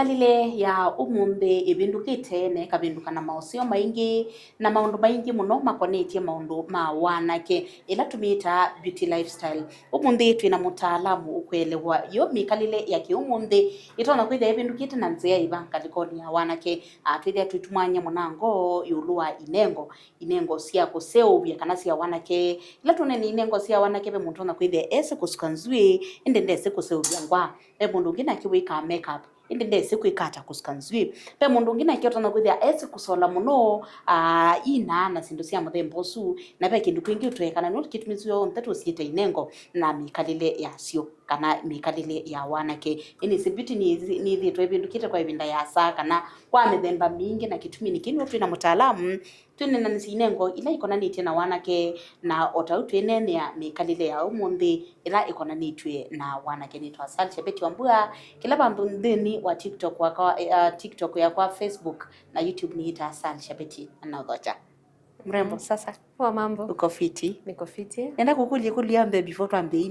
mikalile ya umunthe ibindukite ne kabinduka na mausio maingi na maundu maingi muno makonetie maundu ma wanake ila tumita beauty lifestyle. Umunthe twina mutaalamu ukwelewa yo mikalile ya kiumunthe itona kwithia ibindukite na nzia ibanka likoni ya wanake atwithia twitumanya munango yulua inengo cia kuseuvya kana cia wanake ila tunene inengo cia wanake be muntu na kwithia ese kusukanzwi inde ndese kuseuvya ngwa be mundu ngina kiwika makeup indi ndese kwikata kusukanzwi pe mundu ngina kiotana kwithia ese kusola muno ina na sindu cia muthembo su na be kindu kwingi utwekana no kitumizio ntatu siete inengo na mikalile yacio kana mikalile ya wanake ini sibiti ni thitwe bindukite kwa ibinda ya saa kana kwa mithemba mingi na kitumi nikini twina mutaalamu twinena nisinengo ila ikonanitie na wanake na otautwene ya mikalile ya umunthe ila ikonanitwe na wanake nitwa Salisha Beti Wambua kila bandu ndini wa TikTok kwa TikTok ya kwa Facebook na YouTube ni ita Salisha Beti anaodhoja mrembo sasa kwa mambo uko fiti niko fiti nenda kukuliambe before tuambe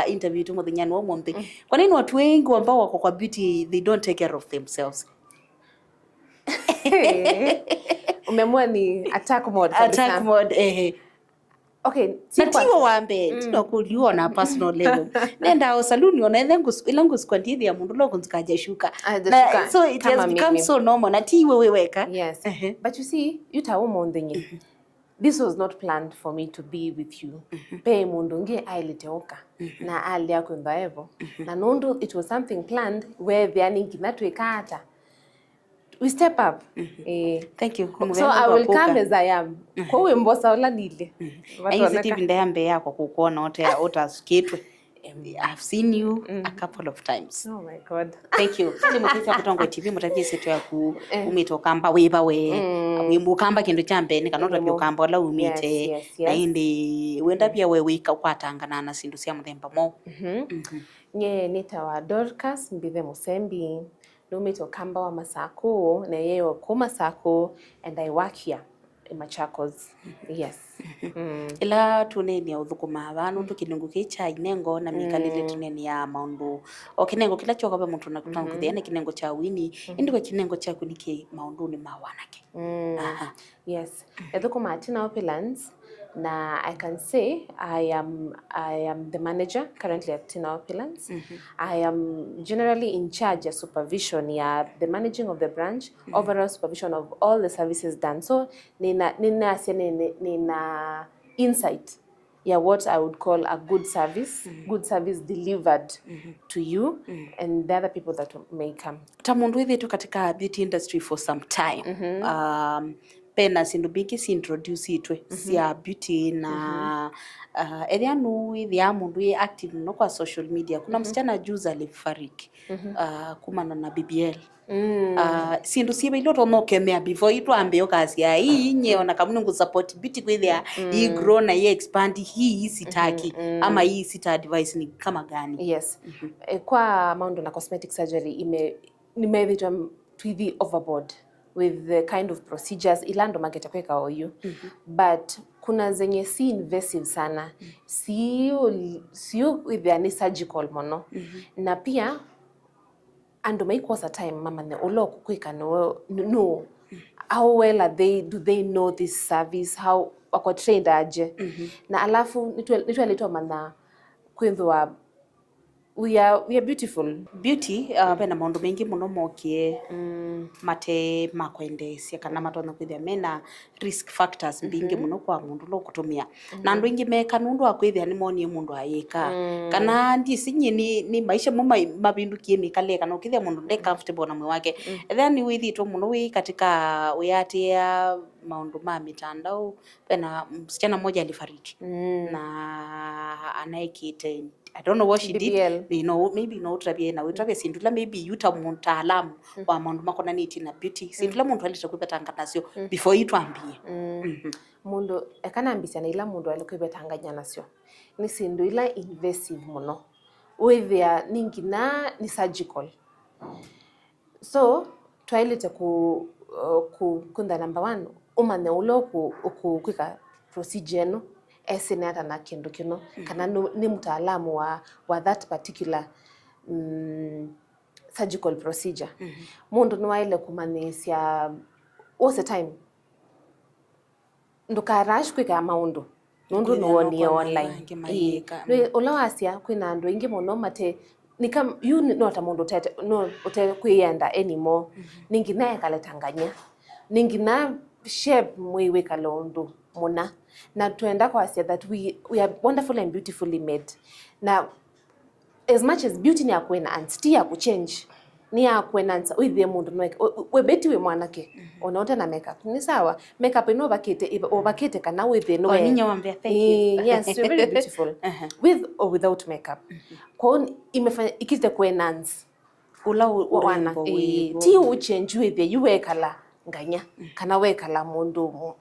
interview tu muthinyani wa umunthe kwa nini watu wengi ambao wako kwa beauty they don't take care of themselves umemua ni attack mode okay tiwo wambe tinokuliwa na personal level nenda saluni ona ilangu squantithi ya mundu loko nzikaja shuka so it has become so normal na tiwe weweka yes but you see umunthe this was not planned for me to be with you pe mundu nge ailiteoka na ali yako ndaevo na nundu it was something planned where the aningi natwekata we step up thank you so I will come as I am kwa wembosa ola nile ICTV ndayambe yako kukuona otaskitwe I've seen you a couple of times. Oh my god. Thank you. Kile mutisa kutongo TV mutakie seto ya ku umitokamba weba we wimukamba kindu chambe kanota byokamba la umite na indi wenda pia we wika kwatangana na sindu cia muthemba mo nye nitawa Dorcas Mbithe Musembi numito kamba wa Masako na yeye wa Masako and I work here in Machakos. Yes. Ila tuneni ya uthukuma abantu tukinungu kicha inengo na mikalile tuneni ya maundu okinengo kila choka ba muntu nakutanga kuthia kinengo cha wini indiko kinengo cha kunike maundu ni mawanake yes ethukuma atina opulence na I can say I am the manager currently at Tina Opulence. I am generally in charge of supervision the managing of the branch, overall supervision of all the services done. So nina insight what I would call a good service delivered to you and the other people that may come. Tamundu wetu katika beauty industry for some time. Pena sindu biki si introduce itwe cia beauty na erianu ithia mundu ye active no kwa social media kuna msichana juzi alifariki kumana na BBL sindu sibe iloto no kemea before itu ambeo kazi ya hii nye ona kamungu support beauty kwithia hii grow na hii expand hii sitaki ama hii sita advice ni kama gani yes kwa maundu na cosmetic surgery nimeithitwa twithi overboard with the kind of procedures ilando mageta kweka oyu but kuna zenye si invasive sana sio with the surgical mono na pia ando make was a time mama ne ulo kukwika no how well do they know this service how wako trained aje na alafu nitwalitoa mana kwithwa we are beautiful beauty pena maundu mengi muno mokie mate makwendesia kana matona kwithia mena risk factors mbingi muno kwa mundu lo kutumia na andu ingi meka nundu akwithia ni moni mundu ayika kana ndisinye ni maisha mabindukie mikale kana ukithia mundu nde comfortable na mwe wake then withitwo muno wi katika uyatia maundu ma mitandao pena msichana mmoja alifariki na anaikite I don't know what she did. Maybe no trabie na wetrabie sindula maybe yuta mutaalamu wa maundu makona niti na beauty. Sindula muntu alita kwibetanga nasyo before itu ambie. Mundu ekana ambisia na ila mundu alikwibetanga nasyo. Ni sindu ila invasive muno. Wethia ningi na ni surgical. So twailite kunda number 1 umane ulo kwika procedure no esenata na kindu kana ni mtaalamu wa that particular surgical procedure mundu niwaile kumanisya all the time ndukarash kwika maundu nundu nuwonie online ula wasya kwina andu ingi muno mate nikam you not mundu tete no ute kuyenda anymore ningi naye kaletanganya ningi na shape mwiwe kalondu muna na tuenda kwa say that we are wonderful and beautifully made na as much as beauty ni akwena and still akuchange ni akwenansa with the mundu nweke we beti we mwanake onaota na makeup ni sawa makeup ino bakete kana with the no kwa ninyo wambia thank you yes you're very beautiful with or without makeup kwa imefanya ikite kwenansa ula wana ti uchange with the you wekala nganya kana wekala mundu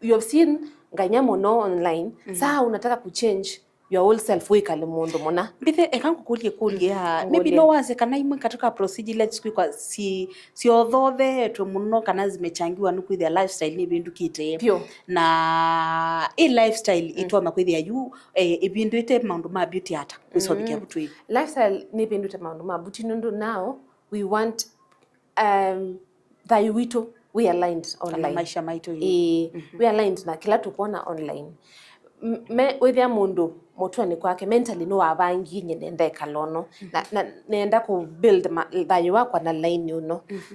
you have seen nganya muno online saa unataka kuchange your whole self wekale mundu mona bithe ekankukulia maybe no waze kana imwe katika procedure let's kwa si othothe tu muno kana zimechangiwa nuku their lifestyle ni bindu kite na lifestyle itoma kwithia yu ibindu ite maundu ma beauty ata nsobike butu lifestyle ni bindu ite maundu ma beauty nundu now we want that we aligned online maisha maitu we aligned na kila tukuona online withia mundu motwani kwake mentally no abangi nenda kalono na nenda ku build thayu wakwa na line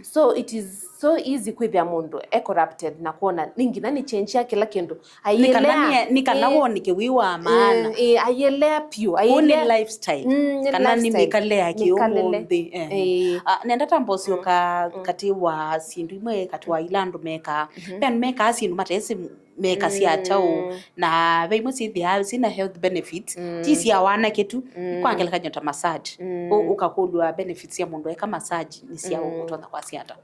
so it is so easy kwithia mundu corrupted na kuona ningi nani change yake kila kindu ayelea nikanawo nikiwiwa maana ayelea pure ayelea lifestyle kana ni mikalea kiumuthi nenda tambosio kati wa sindu imwe kati wa ilandu meka then meka asindu matesi meka cia chao na veimo sithia sina health benefits tisi ya wana kitu kwa kile kanyota massage ukakulwa benefits ya mundu eka massage ni cia utona kwa siata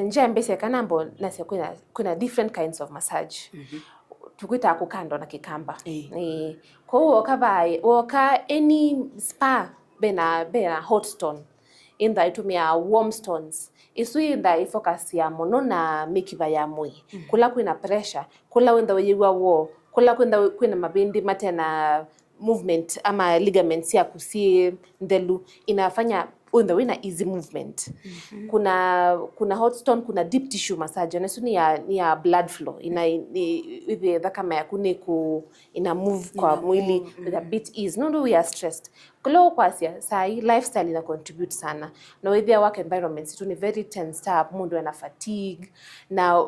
njembe se kanambo na se kuna different kinds of massage tukuita kukando na kikamba kwa hiyo woka any spa bena hot stone in the itumia warm stones isui nda focus ya mono na mikiva ya mui kula kwina pressure kula wenda weyigwa wo kula kwina mabindi matena movement ama ligaments ya kusi ndelu inafanya wina easy movement kuna hot stone kuna deep tissue massage na suni ya blood flow with the kama ya kuniku ina move kwa mwili with a bit ease no we are stressed klo kwasia sai lifestyle ina contribute sana na with their work environments it is very tensed up mundu ana fatigue na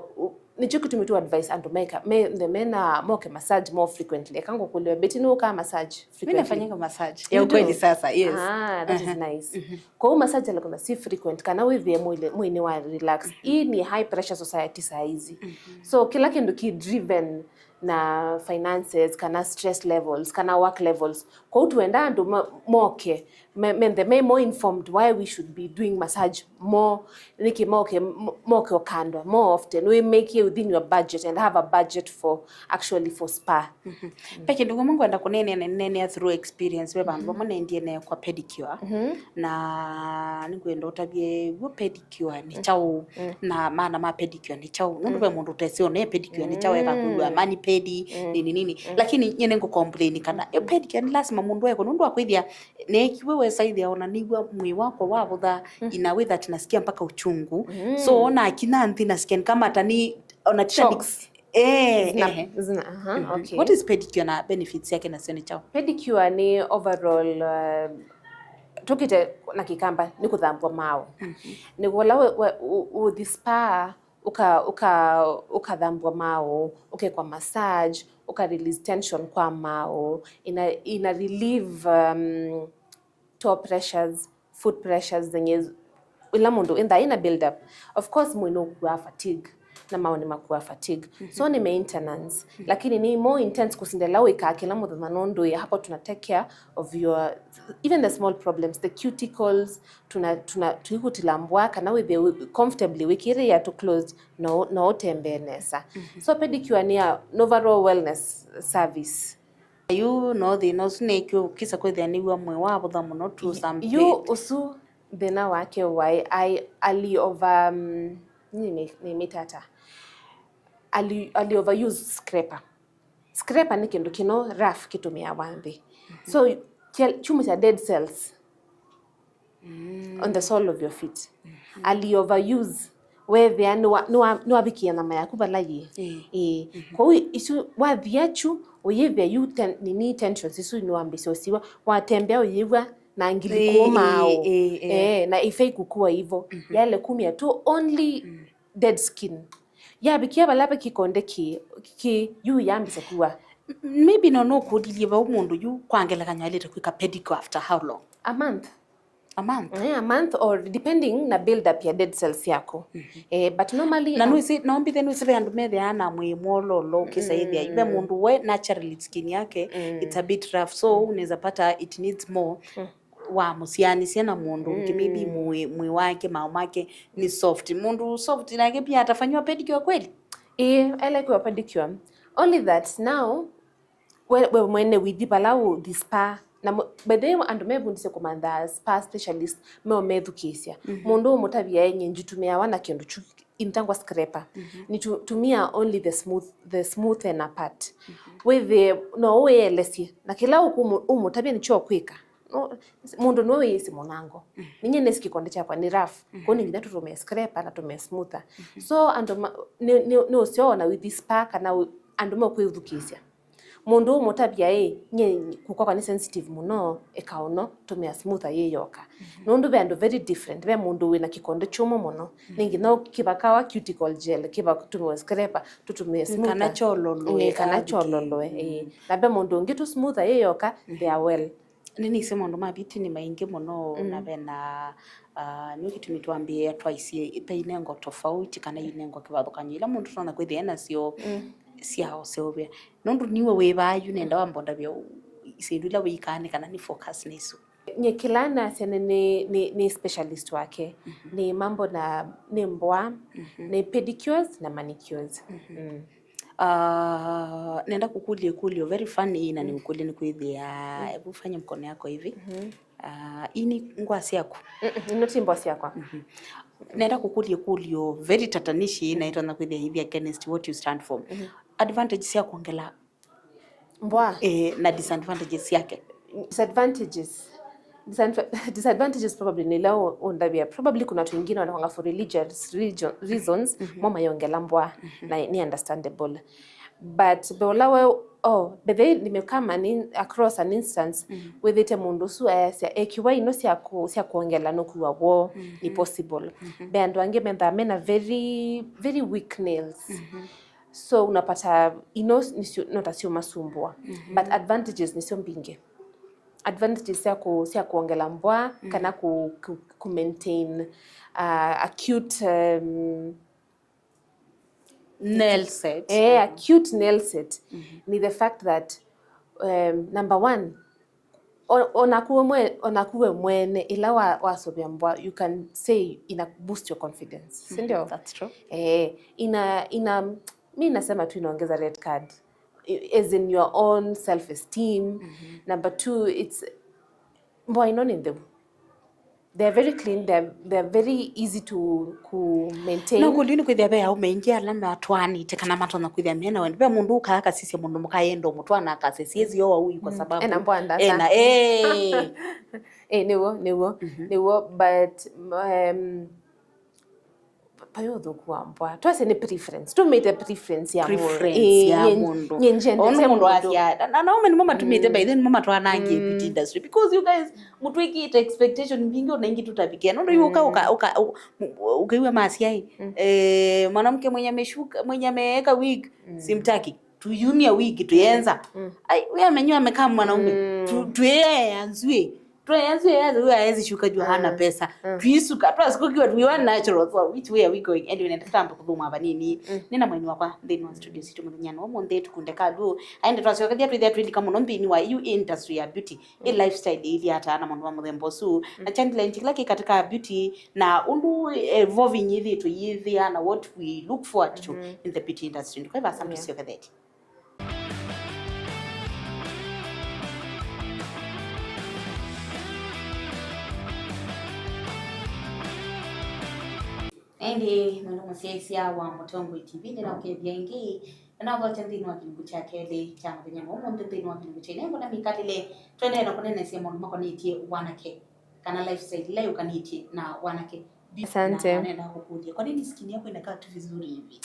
nicho kitu to advice and to make the men moke massage more frequently akango kulewa beti no ka massage frequently mimi nafanyanga massage ya ukweli sasa yes that is nice kwa massage alikuwa si frequent kana with the mwini wa relax hii ni high pressure society saizi so kila kindu ki driven na finances kana stress levels kana work levels kwa tuenda ndo moke the more informed why we should be doing massage more niki moke okandwa more often we make it within your budget and have a budget for spa peke ndugu mungu anda kunene through experience we bantu bamone ndiene kwa pedicure na ningwenda utabie wo pedicure ni chao na maana ma pedicure ni chao nundu be mundu tesio ne pedicure ni chao eka kulwa mani pedi nini lakini nyene ngo complain kana pedicure ni lazima mundu eko nundu akwithia ne kiwe saidi ona nigwa mwi wako wabutha ina way that nasikia mpaka uchungu so ona akina nthi nasikia kama tani ona shocks okay. Okay. What is pedicure na benefits yake na sioni chao? Pedicure ni overall tukite na kikamba ni kuthambwa mao ni wala with spa ukathambwa mao kwa massage release tension kwa mao ina relieve top pressures foot pressures zenye ila mundu ina build up of course mwino kwa fatigue na maoni makuwa fatigue so ni maintenance lakini ni more intense kusindela weka kila mundu manondo ya hapo tuna take care of your even the small problems the cuticles tuikutilambwa kana with the comfortably wikiri ya to close no otembenesa so pedicure ni overall wellness service you know the no snake kisa kwethia ni wa mwe wa butha muno to some you usu thina wake why ali over ni mitata ali overuse scraper ni kindu kino rough kitumia wambi so chuma cha dead cells on the sole of your feet. Ali overuse wethia ni wabikia nama yaku balaye kwa hiyo isu wathiachu uyevya you nini tensions isu ni wambisi osiwa watembea uyewa na ngili kumao na ifei kukua hivyo yale kumia tu only dead skin yabikia balaba kikonde ki yu yambisa kuwa maybe no kudiliva umundu yu kwangela kanyalete kwika pedicure after how long? a month a month or depending na build up ya dead cells yako but normally na nuisi nombi then usive andu methe ana mwimololo kisaidhia ibe mundu we naturally skin yake it's a bit rough so unaweza pata it needs more wa musiani siana mundu maybe mwi wake maumake ni soft mundu soft nake pia atafanywa pedicure kweli I like your pedicure only that now we mwene withipalawo the spa na bedhe andu mebundise kumanda spa specialist methukicia mundu mutabia yenye njutumia wana kindu intangwa scraper ni tumia only the smooth and part with the no welesi na kila umutabia nicho kwika mundu no yesi monango ninye neski konde chapa ni rough ko ningi natu tume scraper na tume smoother so andu no sio na with this spa kana andu mo kwithukisia mundu mutabia nye kukwa ni sensitive muno ekaono tumia smoother yoka nundu bendo very different be mundu wina kikonde chumo muno ningi no kibakawa cuticle gel kiba tumia scraper tutumia smoother kana chololo na be mundu ngitu smoother yoka they are well nini se mundu mabiti ni maingi muno na bena ni kitu mitwambie twice pe inengo tofauti kana inengo kibathukanye ila mundu tona kwithia na sio siao seobia nondu niwe webayu nenda wambonda bya isindula wikane kana ni focus nisu nyekilana sene ni specialist wake ni mambo na ni mbwa ni pedicures na manicures nenda kukulie very funny na ni ukuli ni kwithia hebu fanya mkono yako hivi ini ngwasi yako noti mbwasi yako nenda kukulie very tatanishi na itana kwithia hivi against what you stand for advantages ya kuongela mbwa na disadvantages yake disadvantages probably ni lao undabia probably kuna watu wengine wanakuanga for religious reasons mama yongela mbwa na ni understandable but bolawe bebe nimekama ni across an instance with it mundu su aya ekiwa ino sia kuongela no kuwa wo ni possible be andu ange mena very very weak nails so unapata ino notasio masumbwa but advantages ni sio mbinge advantages ya kuongela mbwa kana ku maintain acute nail set acute nail set ni the fact that number one onakuwe mwene ila wasobya mbwa you can say ina boost your confidence sindio that's true ina mi nasema tu inaongeza red card as in your own self esteem number two it's mbwa inoni them they're very clean they're very easy to maintain no kulini kwithia be au mengia lama twani tekana matona kwithia mena wende be mundu kaka sisi mundu mukayendo mutwana akasesiezi yo huyu kwa sababu ena mbwa ndata niwo but payo dhukua mbwa twase ni preference tumite preference ya mundu nyenjende mundu asia na ume ni mama tumite by then mama twanange beauty industry because you guys mutwiki ita expectation mbingi unaingi tutapikia nondo yuka ukaiwe masia mwanamke mwenye ameshuka mwenye ameweka wig simtaki tuyumia wig tuyenza ai wewe amenyoa amekaa mwanaume tuyeanzwe huyu hawezi shuka juu hana pesa tuisuka twasikukiwa tuiwa natural so which way are we going anyway nenda tambo kuthuma aba nini nina mweni wakwa thini wa studio situ munyana omo ndetu kunde kadu aende twasyokathia twithia twili kama nombini wa you industry ya beauty lifestyle ili hata na mundu wa muthembo su na channel kila katika beauty na undu evolving hivi to hivi na what we look forward to in the beauty industry kwa hivyo asante syokathia Endi mwana msiasia wa Mutongo TV na ukethia ingi na ngocha ndini wa kilugu cha kele cha muthenya mo ndini wa kilugu cha nembo na mikatile twende na kunene sia mundu makonitie wanake kana lifestyle ile ukanitie na wanake. Asante. Anaenda kukuja. Kwa nini skin yako inakaa tu vizuri hivi?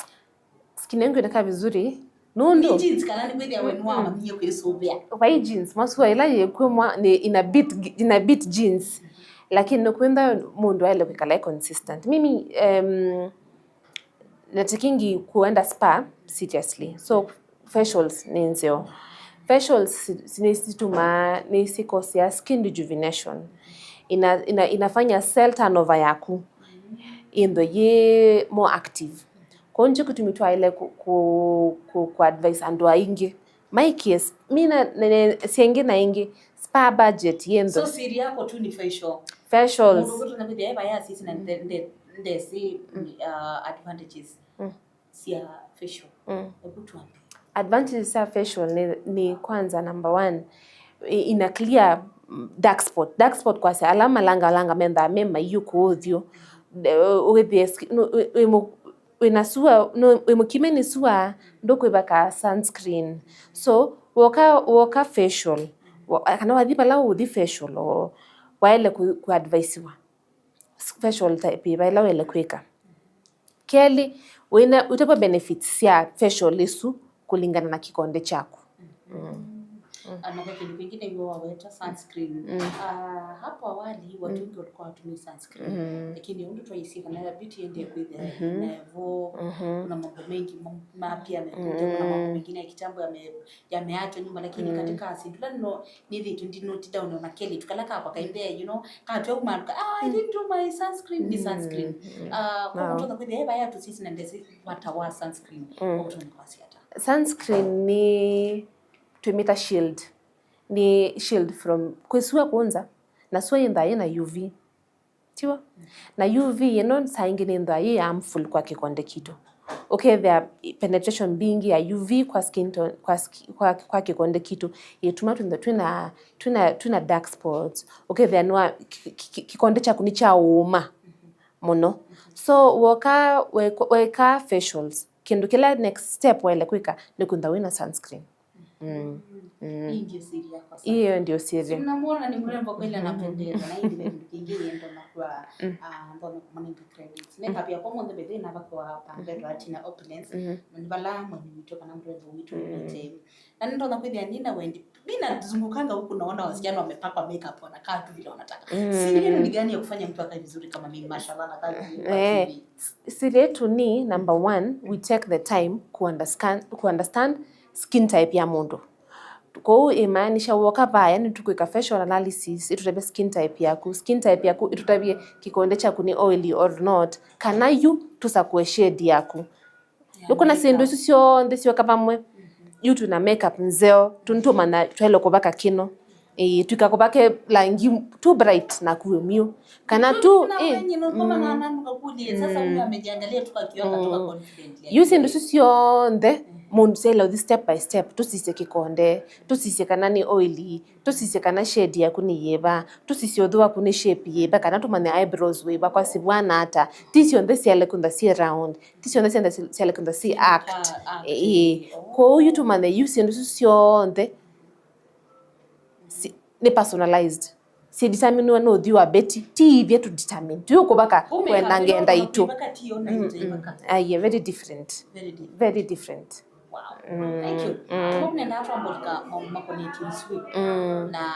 Skin yangu inakaa vizuri. Nundu. Ni jeans kana ni kwenda wenwa mamiye kwesobea. Kwa jeans maswa ila yekwemwa ni ina bit jeans. Lakini nokwenda mundu wale kwikala consistent. Mimi natakingi kuenda spa seriously. So facials ni nzeo. Facials ni sikosia skin rejuvenation. Inafanya cell turnover yaku indo ye more active. Konje kutumitwa ile ku advice andu aingi. My case mina sienge na ingi spa budget yendo. So siri yako tu ni facials. Mungu tunakuja hapa ya sisi na nde si advantages. Sia facial. Hebu tuambie. Advantages ya facial ni kwanza number 1 ina clear dark spot. Dark spot kwa sa alama langa menda mema yuko odhio. Wenasua wemukimeni sua ndoko ibaka sunscreen. So woka facial kana wadhipa lao udhi facial o waele ku advise wa facial type baila wele kweka keli wena utapa benefits ya facial isu kulingana na kikonde chako. Another thing pengine hiyo waweta sunscreen. Hapo awali watu wengi walikuwa watumia sunscreen. Lakini ndio tuaisi kana beauty ende with na evo kuna mambo mengi mapya yamekuja, kuna mambo mengine ya kitambo yameachwa nyuma, lakini katika asindula no ni vitu ndino down na keli tukalaka hapa kaendea kama tu kumaka I didn't do my sunscreen ni sunscreen. Kwa mtu anakuja heba ya tu sisi na ndezi watawa sunscreen kwa mtu anakwasi hata sunscreen ni tumita shield. Ni shield from kwesua kwanza na swa yenda na UV. Tiwa? Na UV saa ingine ndio ye harmful kwa kikonde kitu. Okay, there penetration bingi ya UV kwa skin tone, kwa kikonde kitu yetuma tuna dark spots. Okay, there no kikonde cha kunicha uma mono. So weka facials. Kindu kila next step wale kwika ni kunda wina sunscreen. Hii ndio siri yako sasa. Hiyo ndio siri. Tunamuona ni mrembo kweli anapendeza na hii ndio kingine ndio nakuwa ndio mwana credits. Neka pia kwa mwanzo bedhe na kwa pambero atina opulence mbala mwenye mtoka na mrembo witu wote. Na ndio nakwambia nina wendi bina zungukanga huku naona wasichana wamepaka makeup wanakaa tu vile wanataka. Siri ni gani ya kufanya mtu akae vizuri kama mimi mashallah na kazi. Siri yetu ni number 1 we take the time ku understand skin type ya mundu. Kwa hiyo imaanisha wakapa yani tukweka facial analysis itutabia skin type yako itutabia kikonde chako ni oily or not, kana you tusakwe shade yako yuko na sindu sio ndesio kapamwe you tuna makeup nzeo tuntuma na twelo kubaka kino tukakubake langi too bright na kuumio kana tu sasa huyu amejiangalia tukakiona tuka confident you sindu sio nde mundu selo this step by step tusise kikonde tusise kana ni oily tusise kana shade ya kuniyeba tusise odwa kuni shape yeba kana tumane eyebrows weba kwa sibwana ata tisio nde sele kunda si round tisio nde sele kunda si act ko you tumane you sindu sio nde ni personalized si determine no diwa beti ti vya to determine tu kubaka kwenda ngenda itu very different very different. Wow. Thank you. Mbona nenda hapo ambolika makoneti nsui na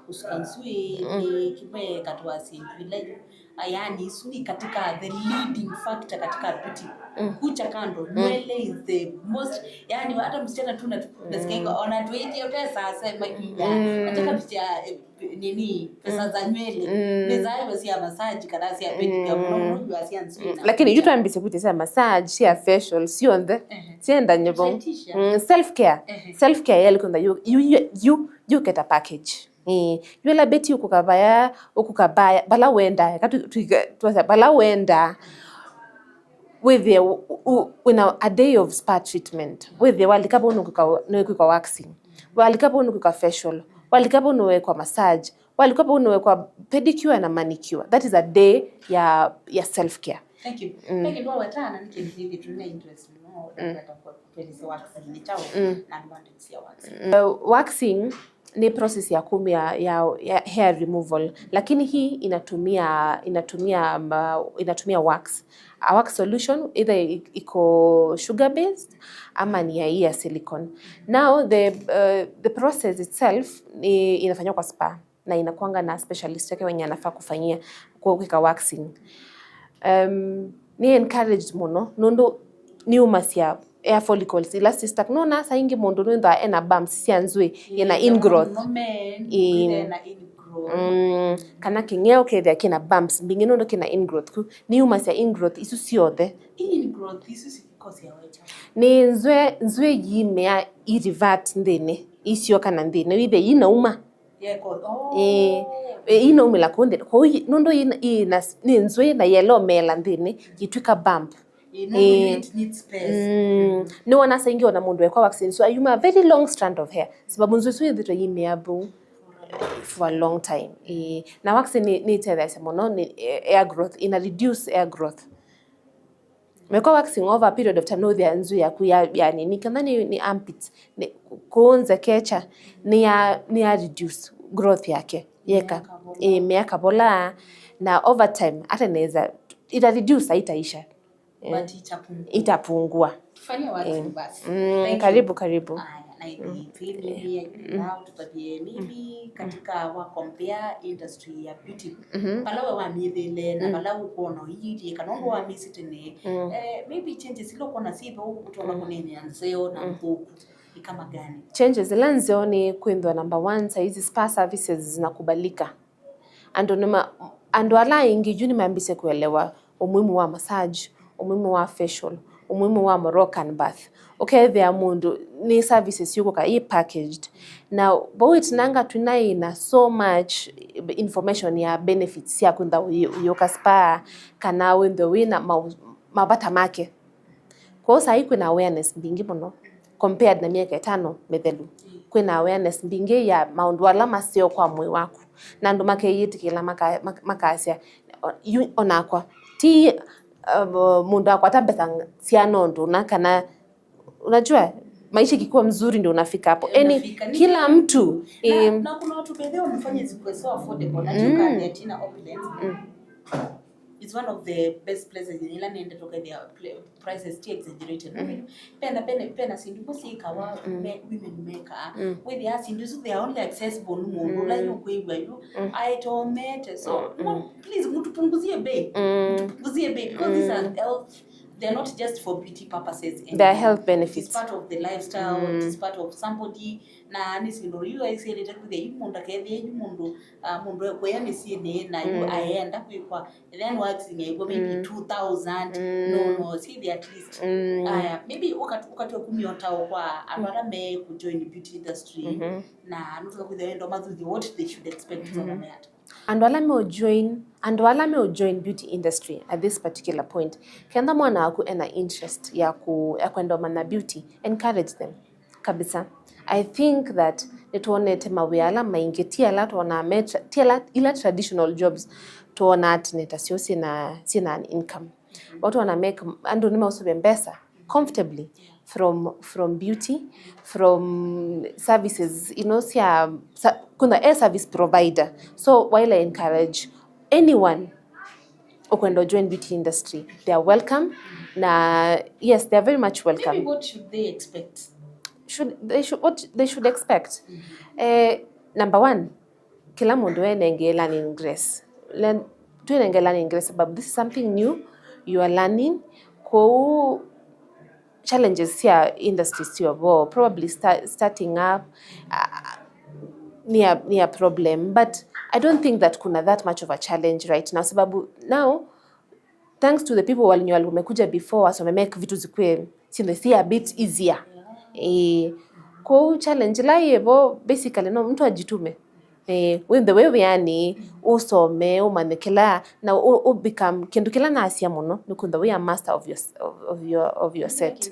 kusuka nsui ni kipe katwa vile yani sui katika the leading factor katika beauty. Kucha kando nywele is the most yani hata msichana tu nasikia ona tuite yote sasa nataka picha nini pesa za nywele pesa hiyo si ya massage kada si ya pedicure mnono si ya nsui. Lakini you tuambie kuti sa massage si ya facial si on the sienda nyebo self care yale kunda you get a package. Yule beti ukukabaya bala wenda tuwasa bala wenda with a day of spa treatment with walikapo nukuka waxing walikapo nukuka facial walikapo nuwekwa massage walikapo unawekwa pedicure na manicure. That is a day ya self care. Thank you. Thank you watana nikizivi tuna interest no kwa waxing ni chao na advantage ya waxing. Waxing ni process ya kumi ya hair removal, lakini hii inatumia wax. A wax solution either iko sugar based ama ni ya silicone. Now the process itself inafanywa kwa spa na inakuanga na specialist yake wenye anafaa kufanyia kuweka waxing. Ni encouraged muno nondo ni umasia hair follicles elastic nona saingi mundu nunda ena bumps sianzwe yana ingrowth kana kingeo kethia kina bumps mbingino ndo kina ingrowth ni umasia ingrowth isu ciothe ingrowth isu cikosia wecha ni nzwe yimea irivert ndene icio kana ndene withe inauma inaumila kunde kwa nondo ina ni nzwe na yellow mela ndene gitwika bump ni wana saingi ona mundu ekwa vaccine so ayuma very long strand of hair sababu nzwe so thito yimeabu for a long time na vaccine ni tethesa muno ni air growth ina reduce air growth meko vaccine over a period of time no the nzwe ya ni kana ni armpit ni kuonza kecha ni ya reduce growth yake yeka miaka bola na over time hata inaweza ita reduce haitaisha but itapungua. Tufanye watu basi. Karibu. Na maybe now tutabie maybe katika wa compare industry ya beauty. Palawe wa mithile na palawe kuona hii kanondo wa misitene. Maybe changes ilo kona sipo kutoka kunene anzeo na mpuku. Kama gani? Changes lanzeo ni kwindwa number 1 saizi spa services zinakubalika. Ando ala ingi juni maambise kuelewa umuhimu wa massage, umuhimu wa facial, umuhimu wa Moroccan bath. Okay, there mundu ni services yuko ka packaged. Now, but nanga tunai na so much information ya benefits ya kunda uyoka spa kana wendo wina mabata make. Kwa sahi kuna awareness mbingi muno compared na miaka 5 methelu. Kuna awareness mbingi ya maundu alama sio kwa mwe wako. Na ndo make yitikila makasia onakwa ti mundu akwa tabetha siano ndo na kana unajua maisha kikuwa mzuri ndio unafika hapo kila mtu na kuna watu bedhe wamefanya zikuwe so affordable na tuka ya Tina Opulence it's one of the best places in Ireland and toka their prices too exaggerated pena sindu si kawa women maker with the sindu they are only accessible mundu la yokwibwa you I told so please mutupunguzie bei because these are health. They're not just for beauty purposes. They're health benefits. It's part of the lifestyle. It's part of somebody. Na nisindo you I say that with the mundu kethie mundu kwa ya misine na you aenda kwa then waxing I go maybe 2000 no see the at least maybe ukati kumyota kwa abara me ku join the beauty industry na nuka with the endo mathu what they should expect from that. And wala me join beauty industry at this particular point. Kenda mwana aku ena interest ya kwenda na beauty, encourage them. Kabisa. I think that nituone tema weala maingetia la tuona ila traditional jobs tuona atineta sio sina an income. Watu wana make ando nima usube mbesa comfortably from beauty, from services, kuna a service provider. So while I encourage anyone who join beauty industry, they are welcome. Yes, they are very much welcome. Maybe what should they expect? What they should expect? Number 1, kila mundu enge learning grace. Enge learning grace, but this is something new you are learning. Challenges here industry sio probably starting up near problem, but I don't think that kuna that much of a challenge right now sababu now thanks to the people wamekuja before us make vitu zikwe see a bit easier kwa challenge la yevo basically no mtu ajitume when the way we yani usome umanekela na become kindu kila na asia muno nikunda we are master of your set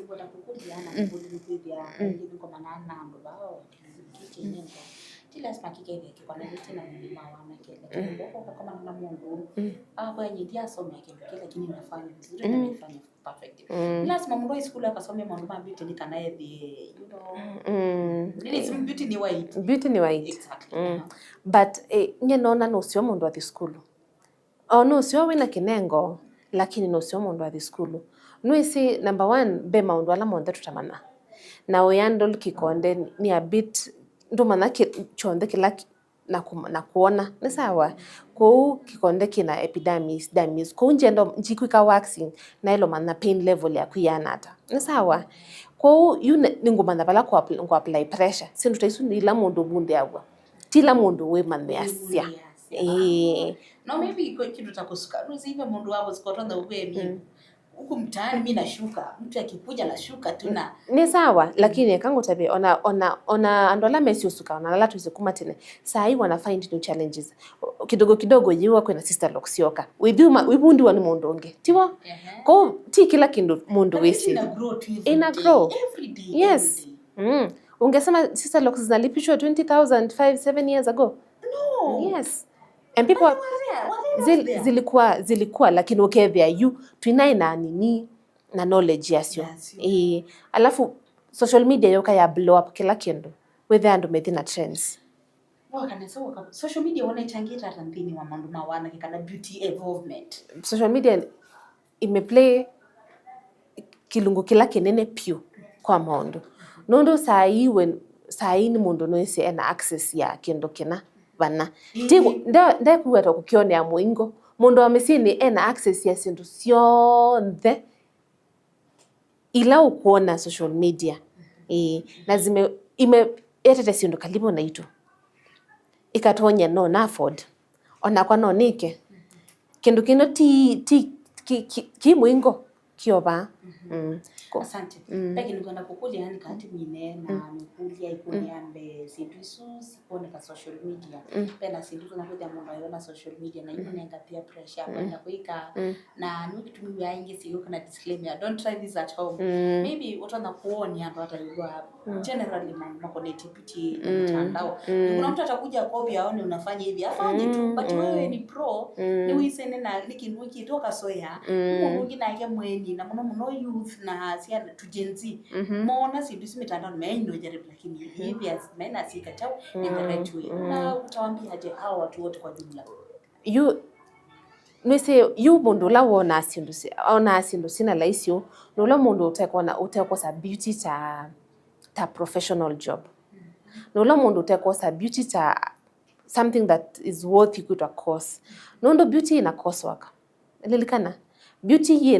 kila smakikege kikonelete na mlima wana kile kiboko kama na mundu kwa nyidia asome kile lakini nafanya vizuri na nifanye perfect lazima mundu school akasome mambo ma beauty nikana the you know really some beauty ni white exactly but nye nona no sio mundu wa school no sio wina kinengo lakini no sio mundu wa school no isi number 1 be maundu ala monde tutamana na uyandol kikonde ni a bit ndo manake chonde kila na kuona ni sawa ko kikonde kina epidermis dermis ko njendo njikwika waxing na ilo mana pain level ya kuyanata ni sawa ko yune ningumana bala ko apply pressure sindu taisu ni la mundu bunde agwa tila mundu we manyasia no maybe iko kitu takusuka ruzi hivi mundu wabo zikotonda ubemi huko mtaani mimi nashuka mtu akikuja nashuka tuna ni sawa lakini kangu tabe ona andola mesi usuka ona la tuzikuma tena sai wana find new challenges kidogo yiwa kwa sister loksioka wibundi wani mondonge tiwa ko ti kila kindu mundu wesi ina grow every day yes ungesema sister loks zinalipishwa 20,000 5-7 years ago no yes and people zilikuwa lakini okay there you tuinae na nini na knowledge yasio alafu social media yoka ya blow up kila kindu with and medina trends wakanaso social media wanaichangira randini wa mambo mawana kikana beauty involvement social media imeplay kilungu kila kinene pio kwa mondo nondo sai ni mundu no isi ena access ya kindu kina bana nda kuweta kukione ya muingo mundu amesini ena access ya sindu sionthe ila ukuona social media na etete sindu kalibu na itu ikatonya no na afford ona kwa no nike kindu kino ki muingo kioba asante peki ningona kukulia yani kati mine na nikulia ikuni ambe sindu isu sikone ka social media pena sindu tunakuja mundu ayona social media na yune nga pia pressure kwenda kuika na nukitumia yaingi siyo kana disclaimer don't try this at home maybe utana kuonya ndo atayua generally mambo connectivity mtandao kuna mtu atakuja kopi aone unafanya hivi afanye tu but wewe ni pro ni wisene na nikinduki toka soya mungu na yake mweni na muno youth na sia tujenzi mona sindu simitandao meno jaribu lakini hivi maana sika chao in the right way na utawaambia aje hao watu wote kwa jumla you mundu la wona asindu sina laisio no la mundu utekwa sa beauty ta professional job no la mundu utekwa sa beauty ta something that is worth you to course no beauty ina coursework lilikana beauty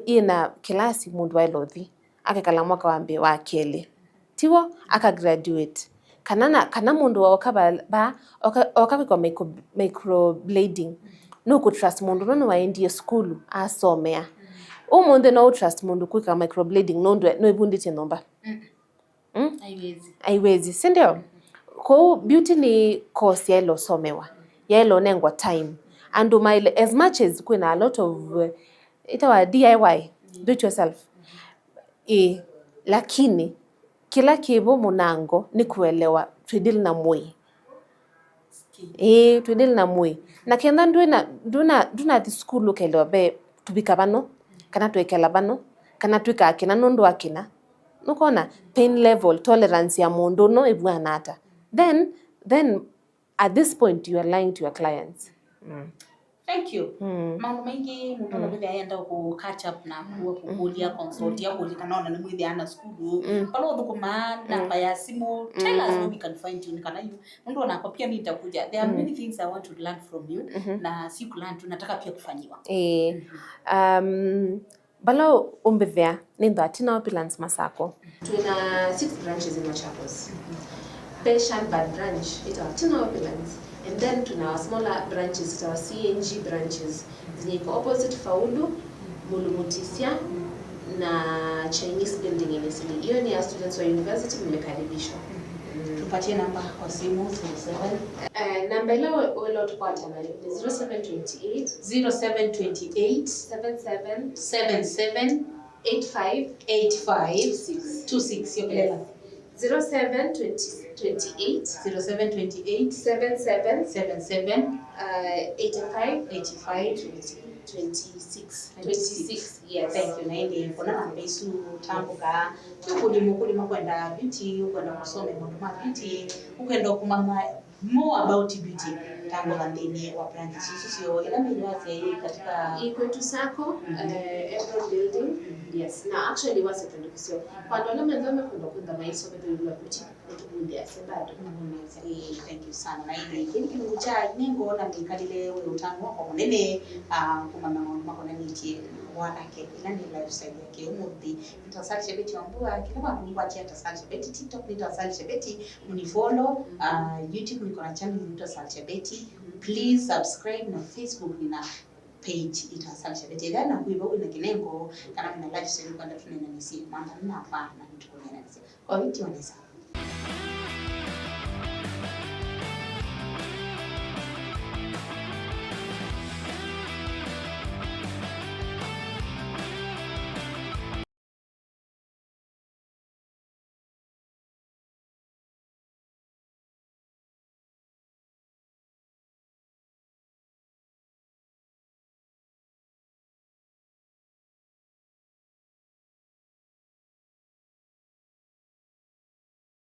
yena klasi mundu wa lothi akakala mwaka wambe wa kele tiwo aka graduate kana mundu wa okabikwa microblading no ku trust mundu no waendie school asomea mundu no trust mundu kwika microblading no ibundite nomba aiwezi sindio ko beauty ni course yelo somewa yelo nengwa time and as much as kuna a lot of itawa DIY do it yourself lakini kila kibo munango ni kuelewa tudil na mui tudil na mui na kenda nduna the school ukelewa be tubika bano kana tuekela bano kana tuika akina nondo akina nukona pain level tolerance ya mundu no ibwanata then at this point you are lying to your clients. Thank you. Mambo mengi mtu anabidi aenda ku catch up na kukulia consult ya kulika naona ni mwithi ana school. Palo dhukuma namba ya simu tell us where we can find you nikana you. Ndio na pia mimi nitakuja. There are many things I want to learn from you na si kulearn tunataka pia kufanyiwa. Balo umbethea nendo atina opulence Masako. Tuna 6 branches in Machakos. Shanbad branch ita atina opulence. And then tuna our smaller branches, our CNG branches. Ziniko opposite Faulu, Mulumutisia, na Chinese building in Isili. Hiyo ni ya students wa university mmekaribishwa. Tupatie namba kwa simu 07. Namba ile wale tupata nayo ni 0728 77 85 26 yokelela 0728 77 85 26. Yes. Thank you. Naende kuna namba isu tambuka kulima kwenda beauty ukwenda kusome mundu ma beauty ukwenda kumama more about beauty tambuka ndini wa brand sio ila mimi wase katika kwetu sako Ebron building. Yes. Na actually wase tandukisio kwa ndo menzome kwenda maiso bedo yula beauty kutubudia sebado. Thank you sana. Na ile kintu cha nengo na mikalile we utano kwa munene kumama makona niti wanake ila ni lifestyle yake umuthi nitasalisha beti wambua kila mtu ngwachi atasalisha beti TikTok nitasalisha beti unifollow YouTube niko na channel nitasalisha beti please subscribe na Facebook nina page itasalisha beti ila na kuiba ina kinengo kana na lifestyle kwenda tunena nisi mama nina hapa na mtu kunena nisi kwa hiyo wanaweza